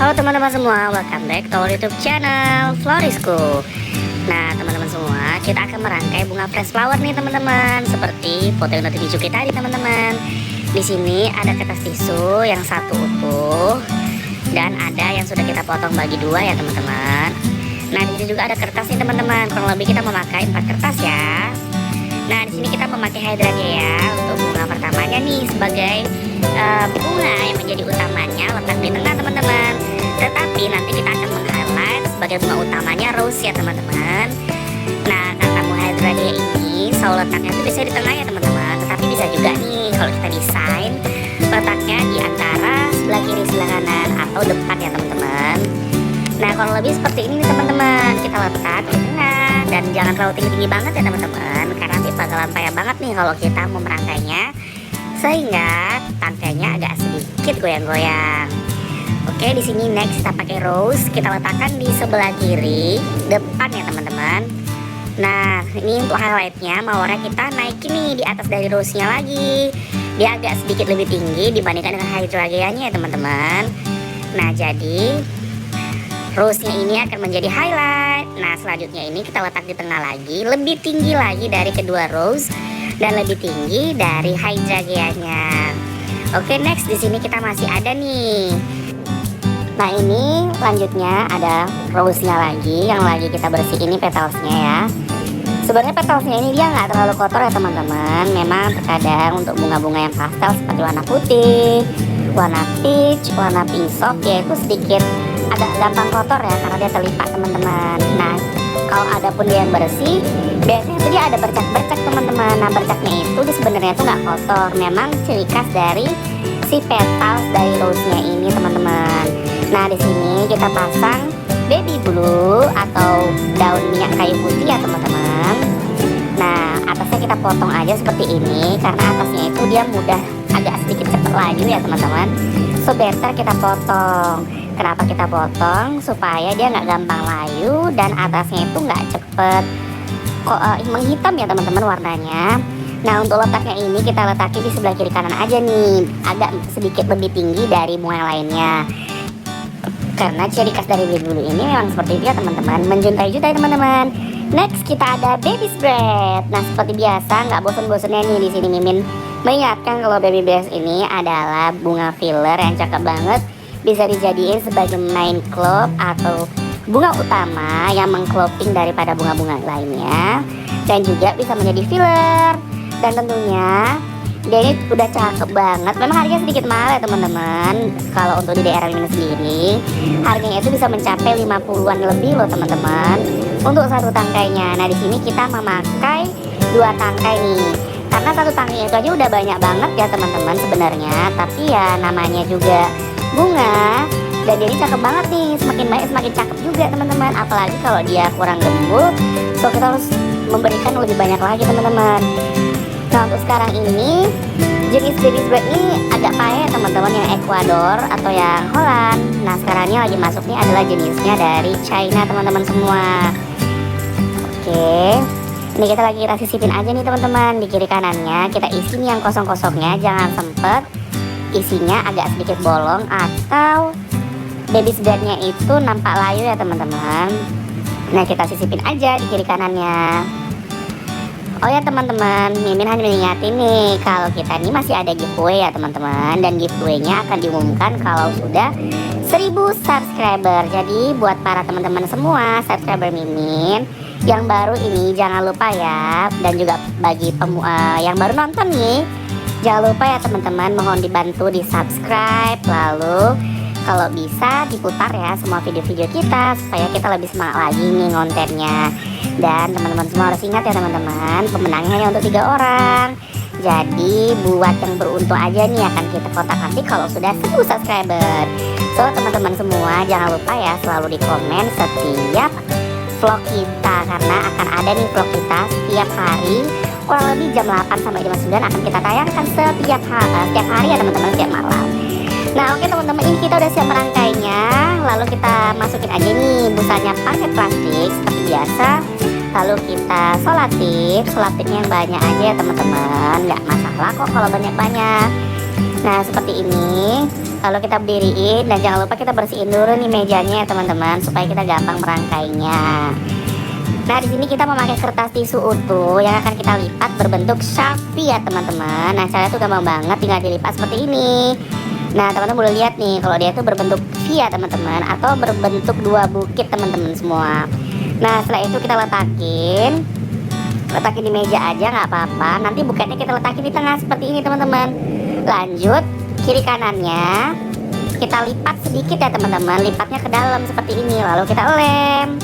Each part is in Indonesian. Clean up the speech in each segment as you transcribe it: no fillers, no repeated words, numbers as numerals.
Halo teman-teman semua, welcome back to our YouTube channel Florisku. Nah teman-teman semua, kita akan merangkai bunga fresh flower nih teman-teman, seperti foto yang udah ditunjukin tadi teman-teman. Di sini ada kertas tisu yang satu utuh dan ada yang sudah kita potong bagi dua ya teman-teman. Nah di sini juga ada kertas nih teman-teman. Kurang lebih kita memakai 4 kertas ya. Nah di sini kita memakai hydrangea untuk bunga pertamanya nih sebagai bunga yang menjadi utamanya letak di tengah teman-teman. Tetapi nanti kita akan meng-highlight sebagai bunga utamanya rose ya teman-teman. Nah karena bunga hydrangea ini saul letaknya itu bisa di tengah ya teman-teman. Tetapi bisa juga nih kalau kita desain letaknya di antara sebelah kiri sebelah kanan atau depan ya teman-teman. Nah kalau lebih seperti ini nih teman-teman, kita letak di tengah dan jangan terlalu tinggi-tinggi banget ya teman-teman, karena nanti bakalan payah banget nih kalau kita mau merangkainya, sehingga tangkainya agak sedikit goyang-goyang. Oke, di sini next kita pakai rose, kita letakkan di sebelah kiri depan ya teman-teman. Nah ini untuk highlightnya, mawarnya kita naikin nih di atas dari rose-nya lagi. Dia agak sedikit lebih tinggi dibandingkan dengan hydrangeanya ya teman-teman. Nah jadi rose-nya ini akan menjadi highlight. Nah selanjutnya ini kita letak di tengah lagi, lebih tinggi lagi dari kedua rose dan lebih tinggi dari hydrangeanya. Oke, next di sini kita masih ada nih. Nah ini lanjutnya ada rose-nya lagi yang lagi kita bersih ini petalsnya ya. Sebenarnya petalsnya ini dia nggak terlalu kotor ya teman-teman. Memang terkadang untuk bunga-bunga yang pastel seperti warna putih, warna peach, warna pink soft, dia itu sedikit agak gampang kotor ya karena dia terlipat teman-teman. Nah kalau ada pun dia yang bersih, biasanya itu dia ada bercak-bercak teman-teman. Nah bercaknya itu sebenarnya itu nggak kotor, memang ciri khas dari si petals dari rose-nya ini teman-teman. Nah di sini kita pasang baby blue atau daun minyak kayu putih ya teman-teman. Nah atasnya kita potong aja seperti ini karena atasnya itu dia mudah agak sedikit cepat layu ya teman-teman. So better kita potong. Kenapa kita potong? Supaya dia nggak gampang layu dan atasnya itu nggak cepet menghitam ya teman-teman warnanya. Nah untuk letaknya ini kita letakin di sebelah kiri kanan aja nih, agak sedikit lebih tinggi dari bunga yang lainnya. Karena ciri khas dari baby blue ini memang seperti itu ya teman-teman, menjuntai-juntai teman-teman. Next kita ada baby breath. Nah seperti biasa nggak bosan-bosannya nih di sini Mimin mengingatkan kalau baby breath ini adalah bunga filler yang cakep banget, bisa dijadiin sebagai main club atau bunga utama yang mengclopping daripada bunga-bunga lainnya, dan juga bisa menjadi filler. Dan tentunya dia ini udah cakep banget. Memang harganya sedikit mahal ya teman-teman. Kalau untuk di daerah Mimin sendiri harganya itu bisa mencapai 50-an lebih loh teman-teman untuk satu tangkainya. Nah di sini kita memakai 2 tangkai nih, karena satu tangkai itu aja udah banyak banget ya teman-teman sebenarnya. Tapi ya namanya juga bunga dan dia ini cakep banget nih, semakin banyak semakin cakep juga teman-teman. Apalagi kalau dia kurang gembul, so kita harus memberikan lebih banyak lagi teman-teman. Nah untuk sekarang ini jenis baby breath ini agak payah teman-teman, yang Ecuador atau yang Holland. Nah sekarang ini lagi masuk nih adalah jenisnya dari China teman-teman semua. Oke, ini kita sisipin aja nih teman-teman. Di kiri kanannya kita isi nih yang kosong-kosongnya, jangan sempet isinya agak sedikit bolong atau baby breathnya itu nampak layu ya teman-teman. Nah kita sisipin aja di kiri kanannya. Oh ya teman-teman, Mimin hanya mengingatin nih kalau kita ini masih ada giveaway ya teman-teman, dan giveaway-nya akan diumumkan kalau sudah 1000 subscriber. Jadi buat para teman-teman semua subscriber Mimin yang baru ini jangan lupa ya, dan juga bagi yang baru nonton nih jangan lupa ya teman-teman, mohon dibantu di subscribe, lalu kalau bisa diputar ya semua video-video kita supaya kita lebih semangat lagi nih kontennya. Dan teman-teman semua harus ingat ya teman-teman, pemenangnya hanya untuk 3 orang. Jadi buat yang beruntung aja nih akan kita kontak nanti kalau sudah 1000 subscriber. So teman-teman semua jangan lupa ya selalu di komen setiap vlog kita, karena akan ada nih vlog kita setiap hari kurang lebih jam 8 sampai jam 9 akan kita tayangkan setiap hari ya teman-teman, setiap malam. Nah oke teman-teman, ini kita udah siap merangkainya. Lalu kita masukin aja nih busanya pakai plastik seperti biasa. Lalu kita solatifnya yang banyak aja ya teman-teman, nggak masalah kok kalau banyak-banyak. Nah seperti ini. Lalu kita berdiriin dan jangan lupa kita bersihin dulu nih mejanya ya teman-teman, supaya kita gampang merangkainya. Nah, di sini kita memakai kertas tisu utuh yang akan kita lipat berbentuk Sharpie ya teman-teman. Nah, caranya tuh gampang banget, tinggal dilipat seperti ini. Nah, teman-teman boleh lihat nih kalau dia tuh berbentuk V ya teman-teman, atau berbentuk dua bukit teman-teman semua. Nah, setelah itu kita letakin di meja aja nggak apa-apa. Nanti buketnya kita letakin di tengah seperti ini teman-teman. Lanjut, kiri kanannya kita lipat sedikit ya teman-teman, lipatnya ke dalam seperti ini, lalu kita lem.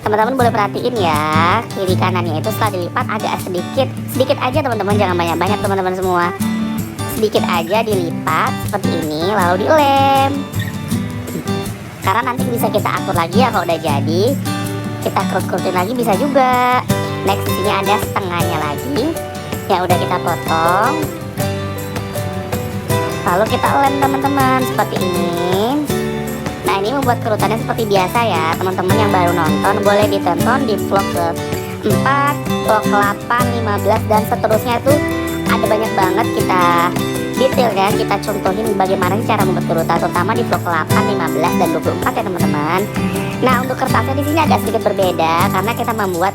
Teman-teman boleh perhatiin ya, kiri kanannya itu setelah dilipat agak sedikit aja teman-teman, jangan banyak-banyak teman-teman semua. Sedikit aja dilipat seperti ini, lalu dilem. Karena nanti bisa kita atur lagi ya kalau udah jadi. Kita kerut-kerutin lagi bisa juga. Next, di sini ada setengahnya lagi yang udah kita potong. Lalu kita lem teman-teman seperti ini. Nah, ini membuat kerutannya seperti biasa ya teman-teman yang baru nonton. Boleh ditonton di vlog ke-4, vlog ke-8, 15 dan seterusnya tuh ada banyak banget kita detail kan, kita contohin bagaimana cara membuat kerutan, terutama di vlog ke-8, 15 dan 24 ya teman-teman. Nah, untuk kertasnya di sini agak sedikit berbeda karena kita membuat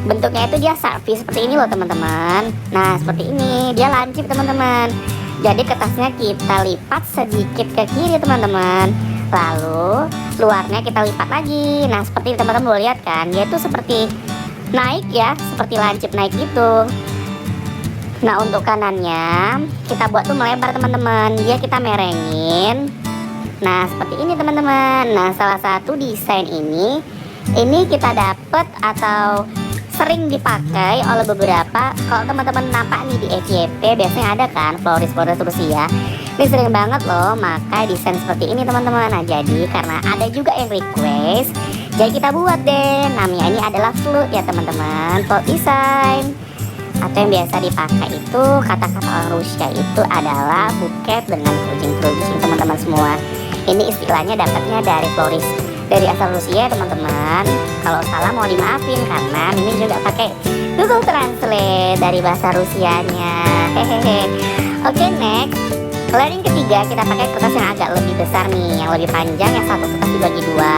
bentuknya itu dia Sharpie seperti ini loh teman-teman. Nah, seperti ini, dia lancip teman-teman. Jadi kertasnya kita lipat sedikit ke kiri teman-teman. Lalu luarnya kita lipat lagi. Nah, seperti teman-teman boleh lihat kan, dia tuh seperti naik ya, seperti lancip naik gitu. Nah, untuk kanannya kita buat tuh melebar teman-teman, dia kita merengin. Nah, seperti ini teman-teman. Nah, salah satu desain ini kita dapat atau sering dipakai oleh beberapa, kalau teman-teman nampak nih di FYP biasanya ada kan floris Rusia. Ini sering banget loh makai desain seperti ini teman-teman. Nah, jadi karena ada juga yang request, jadi kita buat deh. Namanya ini adalah flute ya teman-teman, flute design. Atau yang biasa dipakai itu kata-kata orang Rusia itu adalah buket dengan kerucing teman-teman semua. Ini istilahnya dapatnya dari floris dari asal Rusia teman-teman. Kalau salah mau dimaafin karena Mimin juga pakai Google Translate dari bahasa Rusianya. Hehehe. Oke, next. Lalu yang ketiga kita pakai kertas yang agak lebih besar nih, yang lebih panjang, yang satu kertas dibagi dua.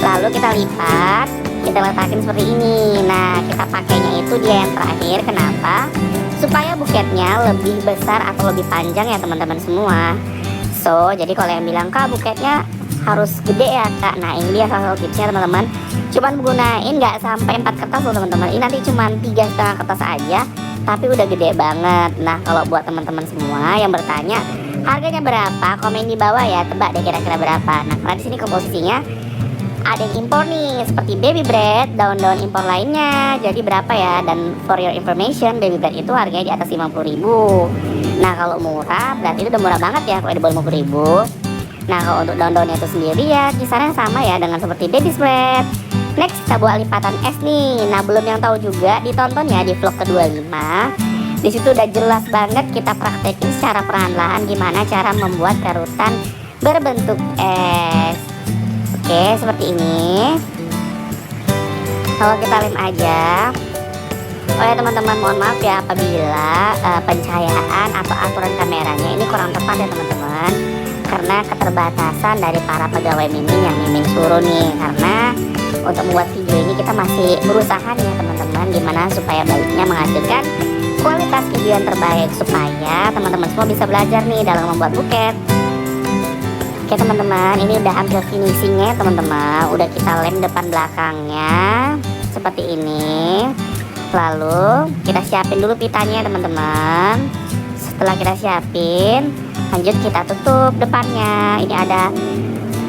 Lalu kita lipat, kita letakin seperti ini. Nah, kita pakainya itu dia yang terakhir. Kenapa? Supaya buketnya lebih besar atau lebih panjang ya teman-teman semua. So, jadi kalau yang bilang kak buketnya harus gede ya kak, nah ini dia salah satu tipsnya teman-teman. Cuman menggunain nggak sampai 4 kertas loh teman-teman. Ini nanti cuman 3,5 kertas aja, tapi udah gede banget. Nah, kalau buat teman-teman semua yang bertanya harganya berapa, komen di bawah ya, tebak deh kira-kira berapa. Nah, karena di sini komposisinya ada yang impor nih, seperti baby bread, daun-daun impor lainnya. Jadi berapa ya? Dan for your information, baby bread itu harganya di atas 50.000. Nah, kalau murah berarti itu udah murah banget ya kalau di bawah 50.000. Nah, kalau untuk daun-daunnya itu sendiri ya kisaran sama ya dengan seperti baby bread. Next, kita buat lipatan es nih. Nah, belum yang tahu juga ditonton ya di vlog ke-25. Di situ udah jelas banget kita praktekin secara perlahan-lahan gimana cara membuat karutan berbentuk es. Oke, seperti ini. Kalau kita lem aja. Oh ya teman-teman, mohon maaf ya apabila pencahayaan atau aturan kameranya ini kurang tepat ya teman-teman. Karena keterbatasan dari para pegawai Mimin yang Mimin suruh nih. Karena untuk membuat video ini kita masih berusaha nih ya teman-teman, gimana supaya baiknya menghasilkan kualitas video yang terbaik, supaya teman-teman semua bisa belajar nih dalam membuat buket. Oke teman-teman, ini udah hampir finishingnya teman-teman. Udah kita lem depan belakangnya seperti ini. Lalu kita siapin dulu pitanya teman-teman. Setelah kita siapin, lanjut kita tutup depannya. Ini ada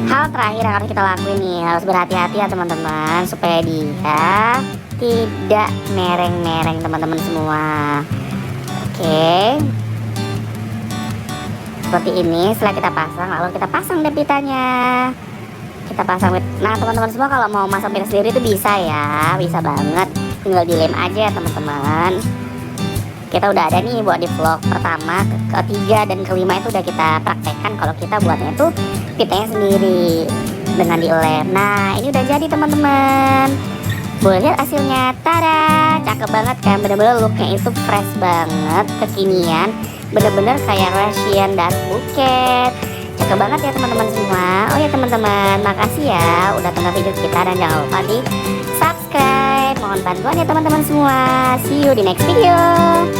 hal terakhir yang harus kita lakuin nih, harus berhati-hati ya teman-teman, supaya dia tidak mereng-mereng teman-teman semua. Oke, seperti ini. Setelah kita pasang, lalu kita pasang deh pitanya. Kita pasang. Nah teman-teman semua, kalau mau masang pita sendiri itu bisa ya, bisa banget, tinggal dilem aja ya teman-teman. Kita udah ada nih buat di vlog pertama, ketiga dan kelima itu udah kita praktekkan kalau kita buatnya itu pitanya sendiri dengan dilem. Nah, ini udah jadi teman-teman. Boleh lihat hasilnya. Tada, cakep banget kan, bener-bener looknya itu fresh banget, kekinian, bener-bener kayak Russian dust buket. Cakep banget ya teman-teman semua. Oh ya teman-teman, makasih ya udah tonton video kita dan jangan lupa di subscribe. Mohon bantuan ya teman-teman semua. See you di next video.